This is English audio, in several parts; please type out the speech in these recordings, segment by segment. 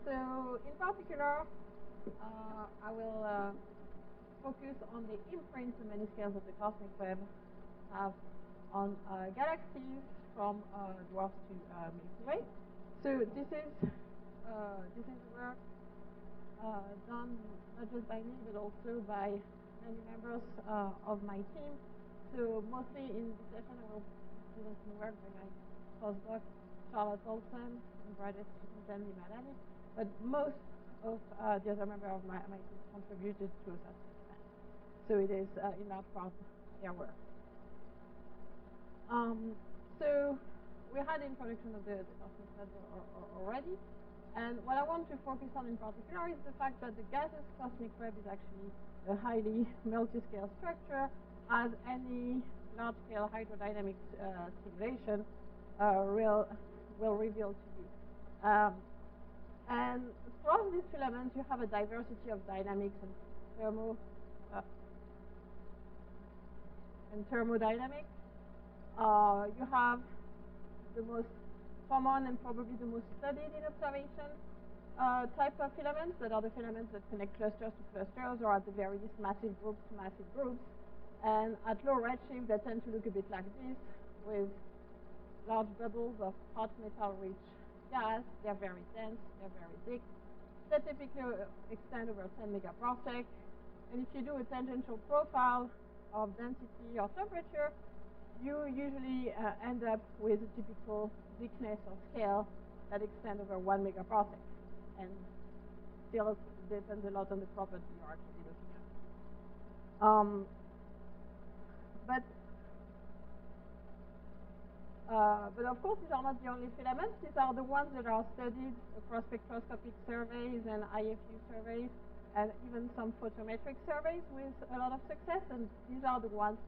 So in particular, I will focus on the imprint the many scales of the cosmic web have on galaxies from dwarfs to Milky-Way. So this is work done not just by me but also by many members of my team. So mostly in this session I will present some work by my postdoc Charlotte Olsen and Welker Disentangling Madani, but most of the other members of my team contributed to a certain extent. So it is in large part their work. So we had the introduction of the cosmic web already, and what I want to focus on in particular is the fact that the gaseous cosmic web is actually a highly multi-scale structure, as any large-scale hydrodynamic simulation will reveal to you. And across these filaments, you have a diversity of dynamics and thermodynamics. You have the most common and probably the most studied in observation type of filaments that are the filaments that connect clusters to clusters, or at the very least massive groups to massive groups. And at low redshift, they tend to look a bit like this, with large bubbles of hot metal-rich gas. They're very dense, they're very thick. They typically extend over 10 megaparsec. And if you do a tangential profile of density or temperature, you usually end up with a typical thickness or scale that extends over 1 megaparsec. And still depends a lot on the property you're actually looking at. But of course, these are not the only filaments. These are the ones that are studied across spectroscopic surveys and IFU surveys, and even some photometric surveys with a lot of success. And these are the ones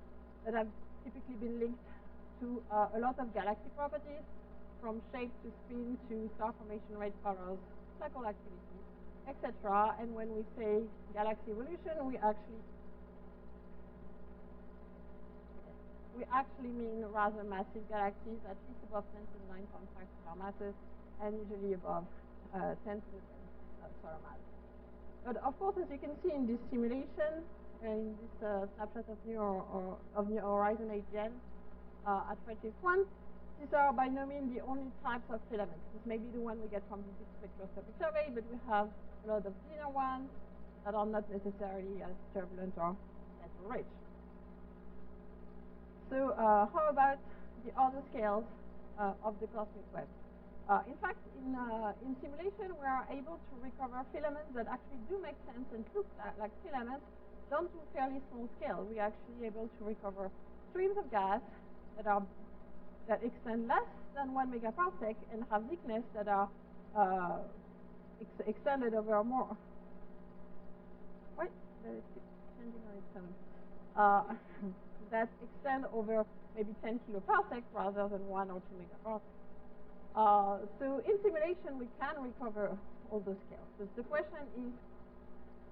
that have typically been linked to a lot of galaxy properties, from shape to spin to star formation rate, colors, black hole activity, etc. And when we say galaxy evolution, we actually mean rather massive galaxies, at least above 10 to the 9.5 solar masses, and usually above 10 to the 10 solar mass. But of course, as you can see in this simulation, in this snapshot of New Horizon AGN at redshift 1, these are by no means the only types of filaments. This may be the one we get from the big spectroscopic survey, but we have a lot of thinner ones that are not necessarily as turbulent or metal-rich. So how about the other scales of the cosmic web? In fact, in simulation, we are able to recover filaments that actually do make sense and look like filaments down to fairly small scale. We are actually able to recover streams of gas that extend less than 1 megaparsec and have thickness that are extended over more. Wait, that is changing on its own. That extend over maybe 10 kiloparsec rather than 1 or 2 megaparsec. So in simulation, we can recover all those scales. So the question is,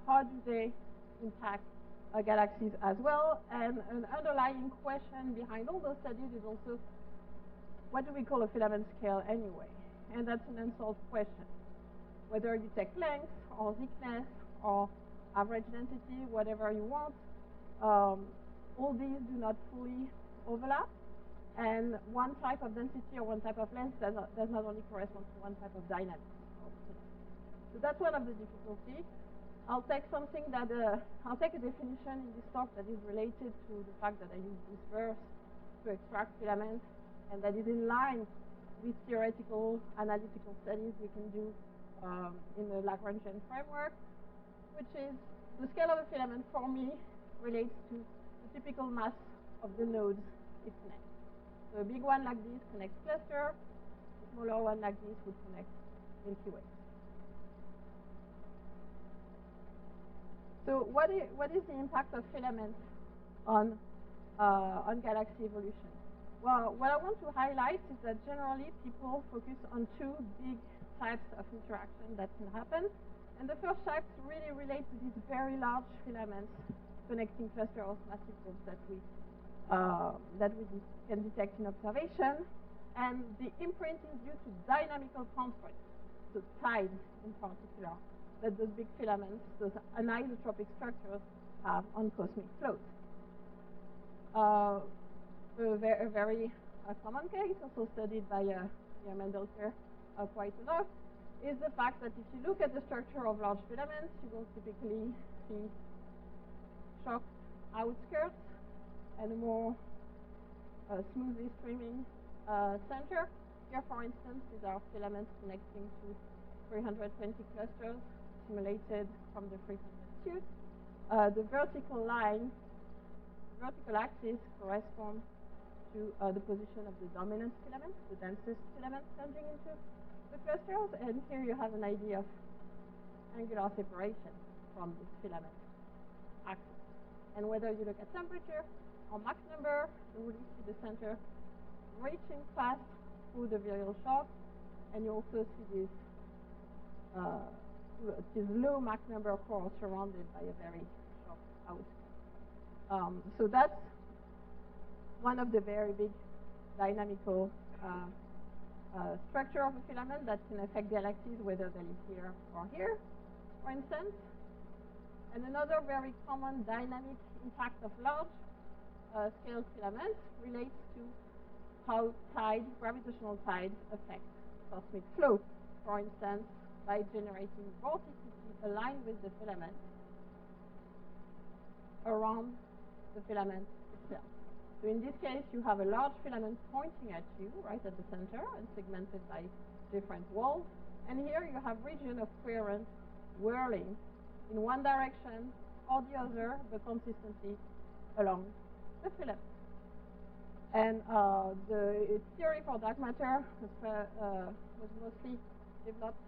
how do they impact galaxies as well? And an underlying question behind all those studies is also, what do we call a filament scale anyway? And that's an unsolved question. Whether you take length or thickness or average density, whatever you want, all these do not fully overlap. And one type of density or one type of length does not only correspond to one type of dynamics. So that's one of the difficulties. I'll take a definition in this talk that is related to the fact that I use disperse to extract filaments, and that is in line with theoretical analytical studies we can do in the Lagrangian framework, which is the scale of a filament for me relates to the typical mass of the nodes it connects. So a big one like this connects cluster, a smaller one like this would connect Milky-Way. So what is the impact of filaments on galaxy evolution? Well, what I want to highlight is that generally people focus on two big types of interaction that can happen. And the first type really relates to these very large filaments connecting clusters of massive groups that we can detect in observation. And the imprint is due to dynamical constraints. so tides in particular, that those big filaments, those anisotropic structures, have on cosmic float. A very common case, also studied by Mendelker quite a lot, is the fact that if you look at the structure of large filaments, you will typically see shocked outskirts and a more smoothly streaming center. Here, for instance, these are filaments connecting to 320 clusters simulated from the 300 suit. The vertical line, vertical axis corresponds to the position of the dominant filament, the densest filament plunging into the clusters. And here you have an idea of angular separation from this filament axis. And whether you look at temperature or Mach number, you really see the center reaching fast through the virial shock, and you also see this low Mach number core surrounded by a very short outskirt. So that's one of the very big dynamical structure of a filament that can affect galaxies, whether they live here or here, for instance. And another very common dynamic impact of large scale filaments relates to how gravitational tides affect cosmic flow. For instance, by generating vorticity aligned with the filament around the filament itself. So in this case, you have a large filament pointing at you, right at the center, and segmented by different walls. And here you have region of coherent whirling in one direction or the other, but consistently along the filament. And the theory for dark matter was mostly developed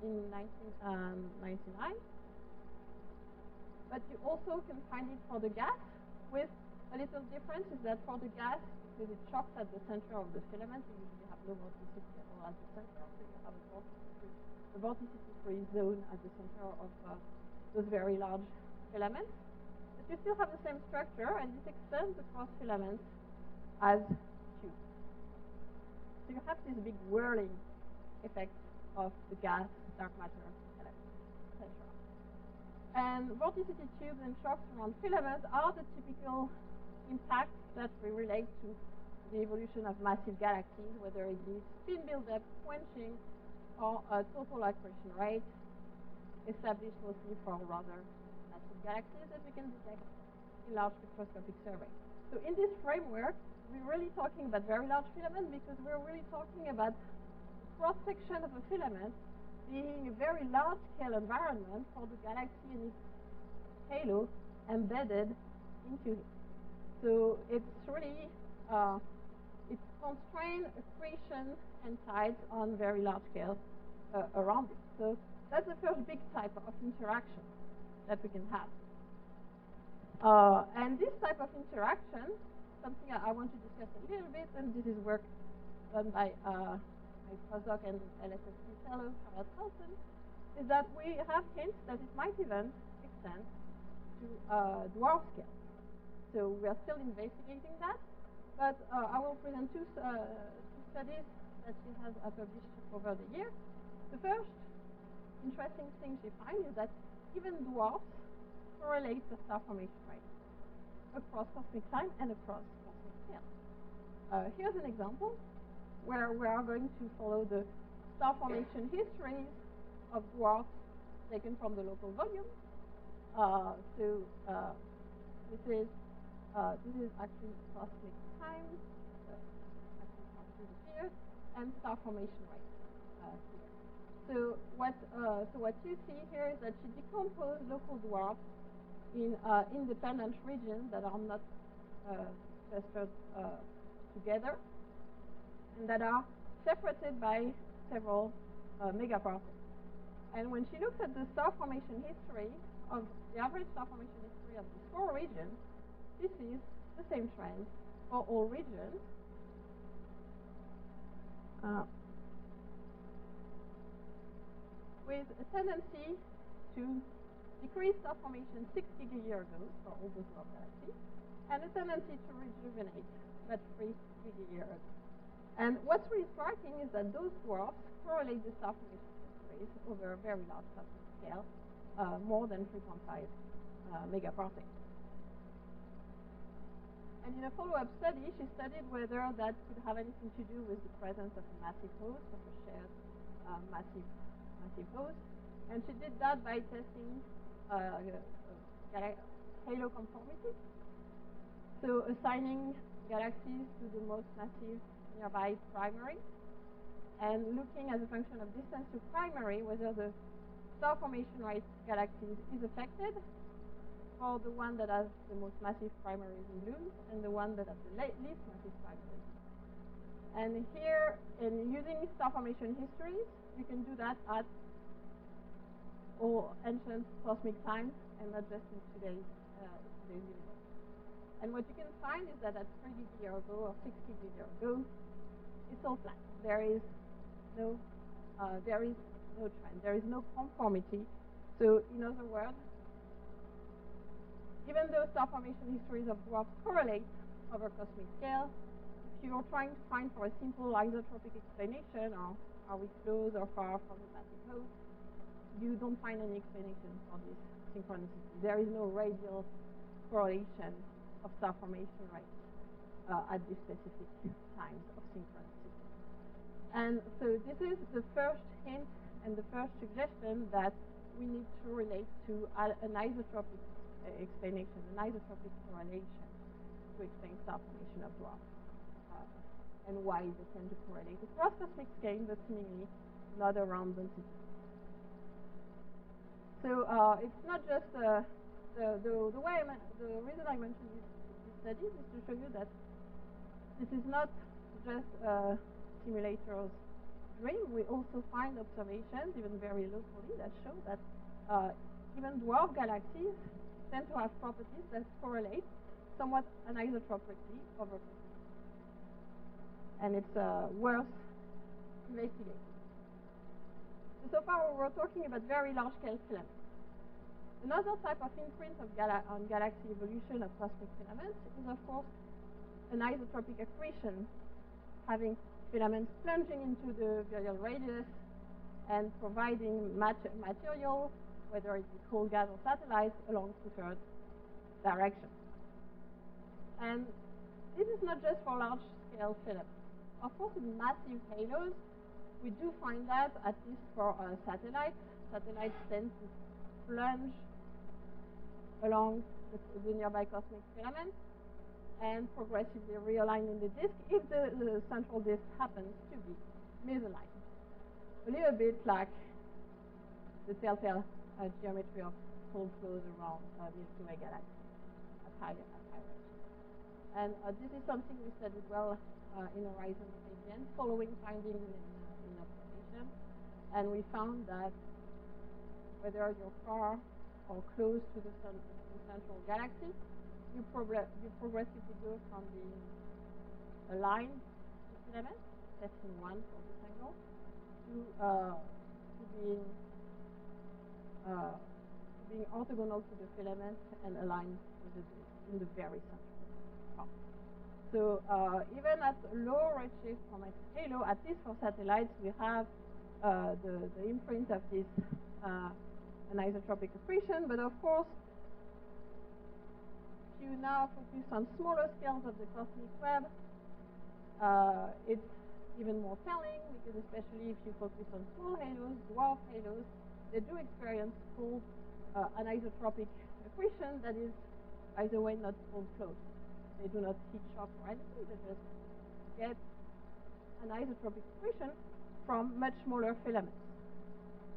in 1999. But you also can find it for the gas, with a little difference is that for the gas, because it shocks at the center of the filament, you usually have low vorticity at all at the center, so you have a vorticity-free zone at the center of those very large filaments. But you still have the same structure, and this extends across filaments as tubes. So you have this big whirling effect of the gas, dark matter, electrons, etc. And vorticity tubes and shocks around filaments are the typical impacts that we relate to the evolution of massive galaxies, whether it be spin buildup, quenching, or total accretion rate, established mostly for rather massive galaxies that we can detect in large spectroscopic surveys. So in this framework, we're really talking about very large filament because we're really talking about cross-section of a filament being a very large-scale environment for the galaxy and its halo embedded into it. So it's really, it's constrained accretion and tides on very large scale around it. So that's the first big type of interaction that we can have. And this type of interaction, something I want to discuss a little bit, and this is work done by my postdoc and LSSC fellow, Charlotte Colson, is that we have hints that it might even extend to dwarf scale. So we are still investigating that, but I will present two studies that she has published over the year. The first interesting thing she finds is that even dwarfs correlate the star formation rate across cosmic time and across cosmic scale. Here's an example where we are going to follow the star formation histories of dwarfs taken from the local volume. This is actually cosmic time, actually through the years, and star formation rate here. So what you see here is that she decomposed local dwarfs in independent regions that are not clustered together, and that are separated by several megaparsecs. And when she looks at the star formation history of the average star formation history of these 4 regions, she sees the same trend for all regions. With a tendency to decrease star formation 6 gigayear ago for all those dwarf galaxies, and a tendency to rejuvenate about 3 gigayear ago. And what's really striking is that those dwarfs correlate the star formation histories over a very large cosmic scale, more than 3.5 megaparsecs. And in a follow-up study, she studied whether that could have anything to do with the presence of a massive host, of a shared massive host. And she did that by testing halo conformity. So assigning galaxies to the most massive nearby primary, and looking as a function of distance to primary whether the star formation rate galaxies is affected for the one that has the most massive primaries in blue and the one that has the least massive primaries. And here, in using star formation histories, you can do that at all ancient cosmic times and not just in today's universe. And what you can find is that at 3 billion ago or 6 billion ago, it's all flat. There is no trend. There is no conformity. So, in other words, even though star formation histories of dwarfs correlate over cosmic scale, if you're trying to find for a simple isotropic explanation, or are we close or far from the massive host, you don't find any explanation for this synchronicity. There is no radial correlation of star formation rates at these specific times of synchronicity. And so this is the first hint and the first suggestion that we need to relate to an isotropic explanation, an isotropic correlation to explain star formation of dwarfs and why they tend to correlate across cosmic scale, but seemingly not around density. So it's not just the reason I mentioned these studies is to show you that this is not just a simulator's dream. We also find observations, even very locally, that show that even dwarf galaxies tend to have properties that correlate somewhat anisotropically over cosmic. And it's worth investigating. So far, we were talking about very large-scale filaments. Another type of imprint of on galaxy evolution of cosmic filaments is, of course, anisotropic accretion, having filaments plunging into the virial radius and providing material, whether it be cold gas or satellites, along preferred directions. And this is not just for large-scale filaments. Of course, in massive halos, we do find that, at least for satellites. Satellites tend to plunge along the nearby cosmic filament and progressively realign in the disk if the central disk happens to be misaligned. A little bit like the telltale geometry of cold flows around Milky-Way galaxies at high rates. And this is something we studied well in Horizon AGN, following findings in observation. And we found that whether you're far or close to the central galaxy, you progressively go from being aligned to filament, testing 1 for this angle, to being orthogonal to the filament and aligned with the disk in the very central part. So even at low redshift from its halo, at least for satellites, we have the imprint of this anisotropic accretion. But of course, if you now focus on smaller scales of the cosmic web, it's even more telling, because especially if you focus on small halos, dwarf halos, they do experience cold anisotropic accretion that is, by the way, not cold flow. They do not heat shock or anything. They just get anisotropic accretion from much smaller filaments.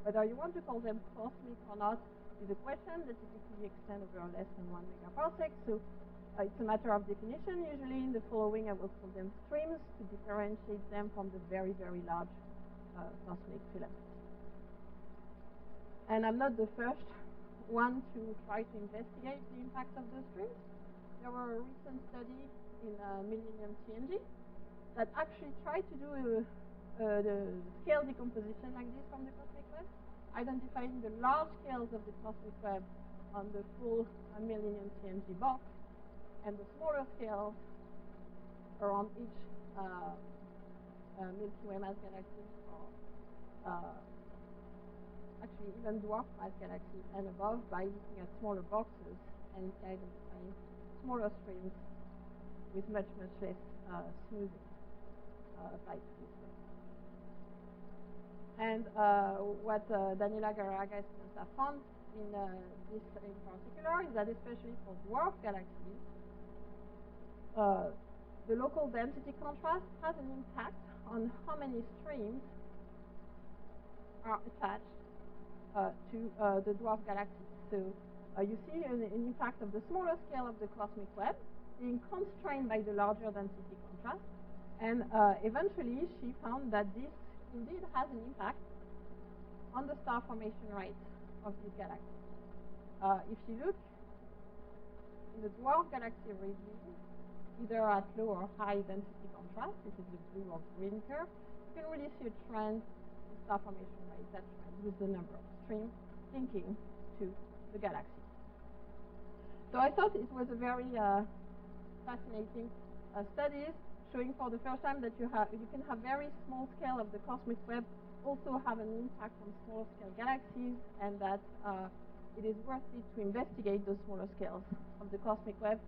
Whether you want to call them cosmic or not is a question. They typically extend over less than 1 megaparsec. So it's a matter of definition. Usually in the following, I will call them streams to differentiate them from the very, very large cosmic filaments. And I'm not the first one to try to investigate the impact of those streams. There were a recent study in Millennium TNG that actually tried to do the scale decomposition like this from the cosmic web, identifying the large scales of the cosmic web on the full Millennium TNG box, and the smaller scales around each Milky Way mass galaxies, or actually even dwarf mass galaxies and above, by looking at smaller boxes and identifying smaller streams with much, much less smoothing applied to this way. And what Daniela Garraga students have found in this in particular is that especially for dwarf galaxies, the local density contrast has an impact on how many streams are attached to the dwarf galaxies. So you see an impact of the smaller scale of the cosmic web being constrained by the larger density contrast. And eventually, she found that this indeed has an impact on the star formation rate of these galaxies. If you look in the dwarf galaxy regime, either at low or high density contrast, this is the blue or green curve, you can really see a trend in star formation rate, that trend with the number of streams linking to the galaxy. So I thought it was a very fascinating studies showing for the first time that you can have very small scale of the cosmic web also have an impact on smaller scale galaxies, and that it is worth it to investigate those smaller scales of the cosmic web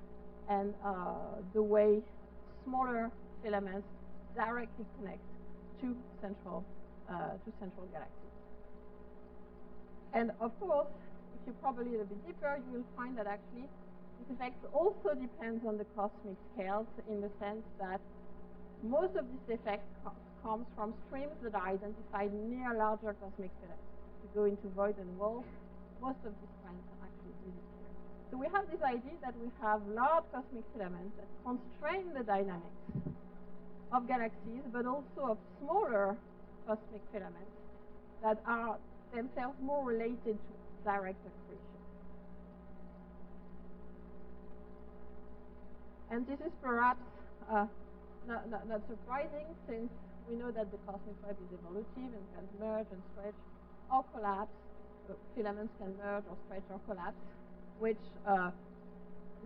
and the way smaller filaments directly connect to central galaxies. And of course, if you probe a little bit deeper, you will find that actually this effect also depends on the cosmic scales, in the sense that most of this effect comes from streams that are identified near larger cosmic filaments. If you go into void and walls, most of these trends actually disappear. So we have this idea that we have large cosmic filaments that constrain the dynamics of galaxies, but also of smaller cosmic filaments that are themselves more related to direct accretion. And this is perhaps not surprising, since we know that the cosmic web is evolutive and can merge and stretch or collapse. Filaments can merge or stretch or collapse, which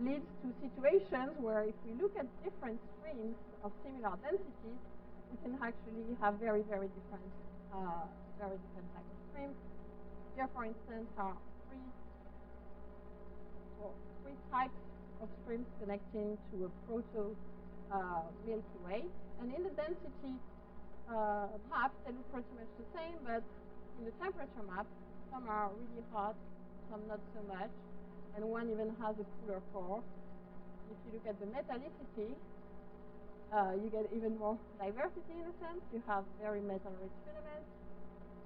leads to situations where if we look at different streams of similar densities, we can actually have very, very different types of streams. Here, for instance, are three types of streams connecting to a proto Milky Way. And in the density map, they look pretty much the same, but in the temperature map, some are really hot, some not so much, and one even has a cooler core. If you look at the metallicity, you get even more diversity in a sense. You have very metal-rich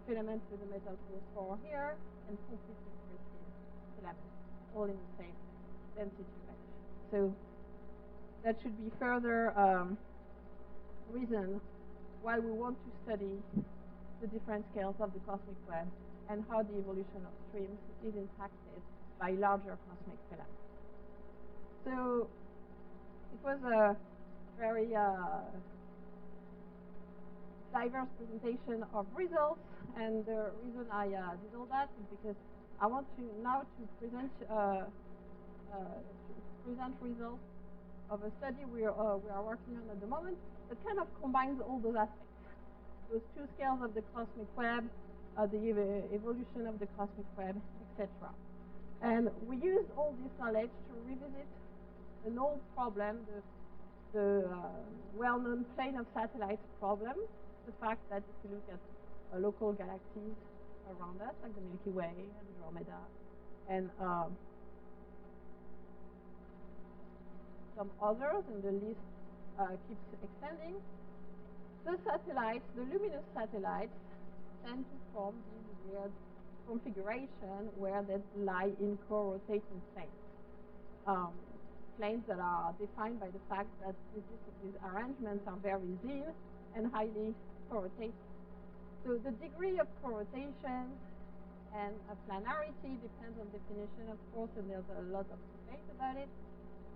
filaments with a metal core here, and completely pristine filaments, all in the same density range. So that should be further reason why we want to study the different scales of the cosmic web and how the evolution of streams is impacted by larger cosmic filaments. So it was a very diverse presentation of results, and the reason I did all that is because I want to now to present results of a study we are working on at the moment that kind of combines all those aspects, those two scales of the cosmic web, the evolution of the cosmic web, etc. And we used all this knowledge to revisit an old problem, the well-known plane of satellites problem, the fact that if you look at local galaxies around us, like the Milky Way, Andromeda, and some others, and the list keeps extending, the satellites, the luminous satellites, tend to form these weird configuration where they lie in co-rotating planes. Planes that are defined by the fact that these arrangements are very thin and highly co-rotated. So the degree of co-rotation and planarity depends on definition, of course, and there's a lot of debate about it.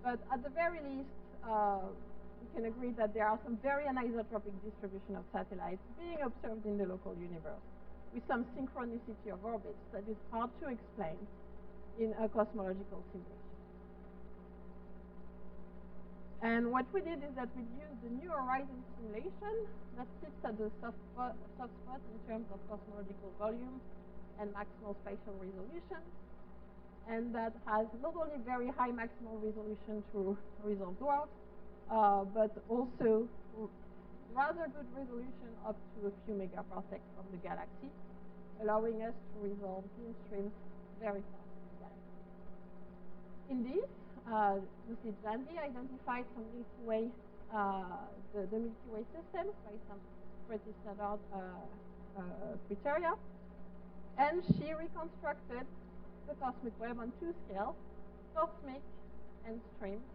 But at the very least, we can agree that there are some very anisotropic distribution of satellites being observed in the local universe, with some synchronicity of orbits that is hard to explain in a cosmological simulation. And what we did is that we used the New Horizons simulation that sits at the soft spot in terms of cosmological volume and maximal spatial resolution, and that has not only very high maximal resolution to resolve dwarfs, but also rather good resolution up to a few megaparsecs from the galaxy, allowing us to resolve beam streams very fast in the galaxy. In this, UC-HiPACC identified some Milky Way, the Milky Way systems by some pretty standard criteria, and she reconstructed the cosmic web on two scales, cosmic and streams,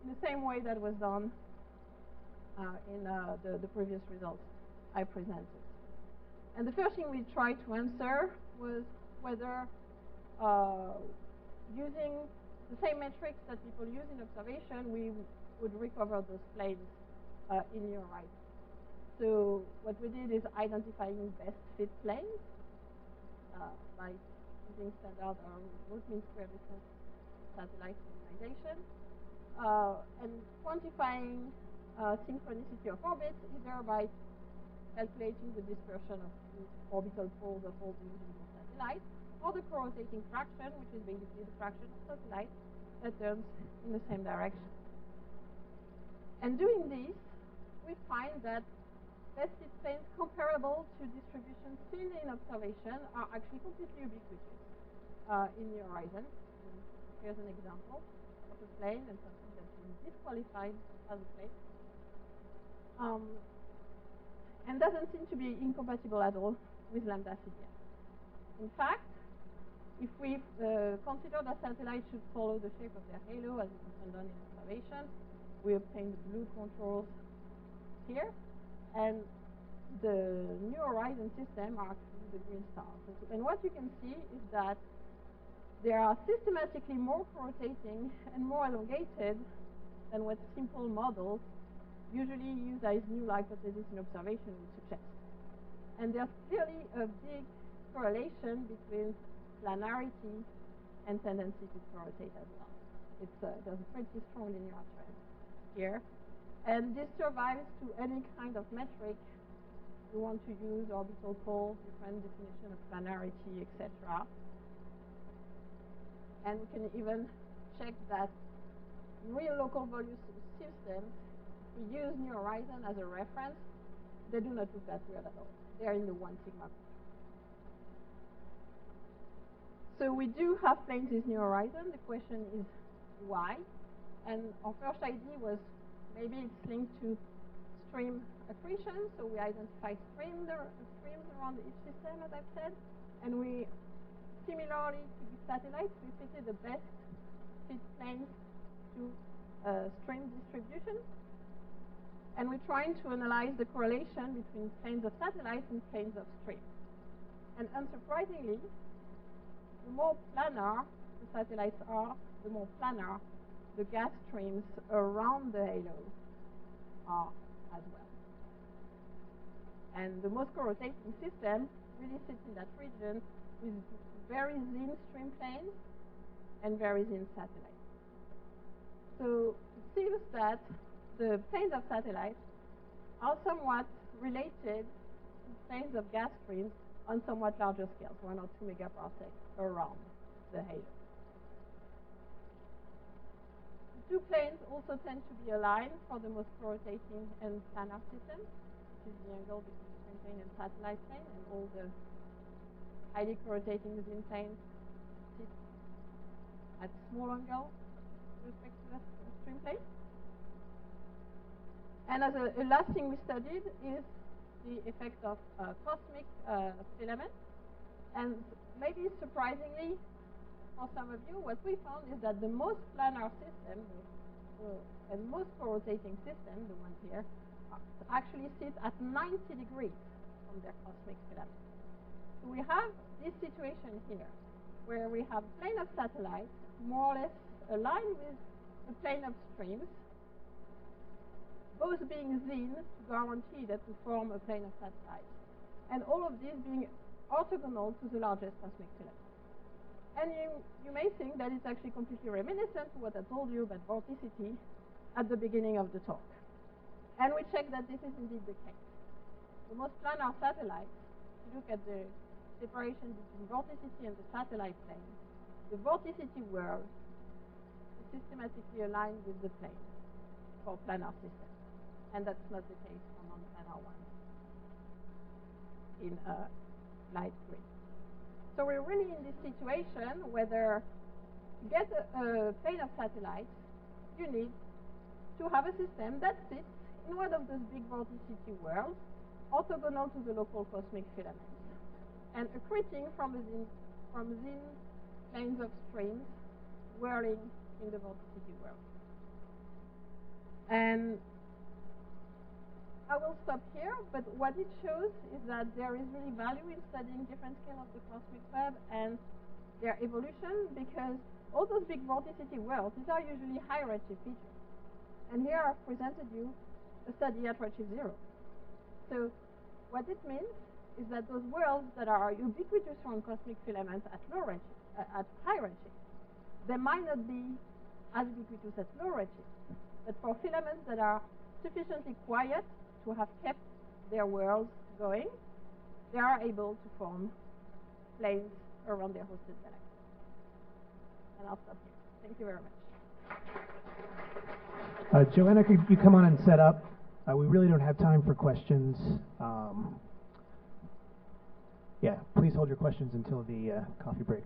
in the same way that was done in the previous results I presented. And the first thing we tried to answer was whether using the same metrics that people use in observation, we would recover those planes in New Horizons. So what we did is identifying best fit planes by using standard root mean square distance satellite minimization, and quantifying synchronicity of orbits either by calculating the dispersion of orbital poles of all the individual satellites, or the co-rotating fraction, which is basically the fraction of satellites that turns in the same direction. And doing this, we find that best fit planes comparable to distributions seen in observation are actually completely ubiquitous in New Horizons. Here's an example of a plane and something that's been disqualified as a plane. And doesn't seem to be incompatible at all with lambda CDM. In fact, if we consider that satellites should follow the shape of their halo, as is often done in observation, we obtain the blue controls here, and the New Horizons system are actually the green stars. And what you can see is that they are systematically more rotating and more elongated than what simple models usually use as null hypothesis in observation would suggest. And there's clearly a big correlation between planarity and tendency to rotate as well. There's a pretty strong linear trend here. And this survives to any kind of metric you want to use, orbital pole, different definition of planarity, etc. And we can even check that real local volume systems, we use New Horizons as a reference, they do not look that weird at all. They're in the 1 sigma. So we do have planes with New Horizons. The question is why? And our first idea was maybe it's linked to stream accretion. So we identified streams around each system, as I've said. And we, similarly to the satellites, we fitted the best fit planes to stream distribution. And we're trying to analyze the correlation between planes of satellites and planes of streams. And unsurprisingly, the more planar the satellites are, the more planar the gas streams around the halo are as well. And the most co-rotating system really sits in that region with very thin stream planes and very thin satellites. So it seems that the planes of satellites are somewhat related to planes of gas streams on somewhat larger scales, 1 or 2 megaparsecs around the halo. The two planes also tend to be aligned for the most co-rotating and planar systems, which is the angle between stream plane and satellite plane, and all the highly co-rotating thin planes sit at small angle with respect to the stream plane. And as a last thing we studied is the effect of cosmic filaments. And maybe surprisingly for some of you, what we found is that the most planar system and most co-rotating system, the ones here, actually sit at 90 degrees from their cosmic filaments. So we have this situation here, where we have a plane of satellites more or less aligned with a plane of streams, both being thin to guarantee that we form a plane of satellites, and all of these being orthogonal to the largest cosmic filament. And you may think that it's actually completely reminiscent to what I told you about vorticity at the beginning of the talk. And we check that this is indeed the case. The most planar satellites, if you look at the separation between vorticity and the satellite plane, the vorticity world is systematically aligned with the plane for planar systems. And that's not the case for non-planar ones in light green. So we're really in this situation whether to get a plane of satellites, you need to have a system that sits in one of those big vorticity worlds, orthogonal to the local cosmic filaments, and accreting from within planes of streams whirling in the vorticity world. And I will stop here, but what it shows is that there is really value in studying different scale of the cosmic web and their evolution, because all those big vorticity worlds, these are usually high redshift features. And here I've presented you a study at redshift 0. So what it means is that those worlds that are ubiquitous from cosmic filaments at low redshift, at high redshift, they might not be as ubiquitous at low redshift, but for filaments that are sufficiently quiet to have kept their worlds going, they are able to form planes around their hosted galaxies. And I'll stop here. Thank you very much. Joanna, could you come on and set up? We really don't have time for questions. Yeah, please hold your questions until the coffee break.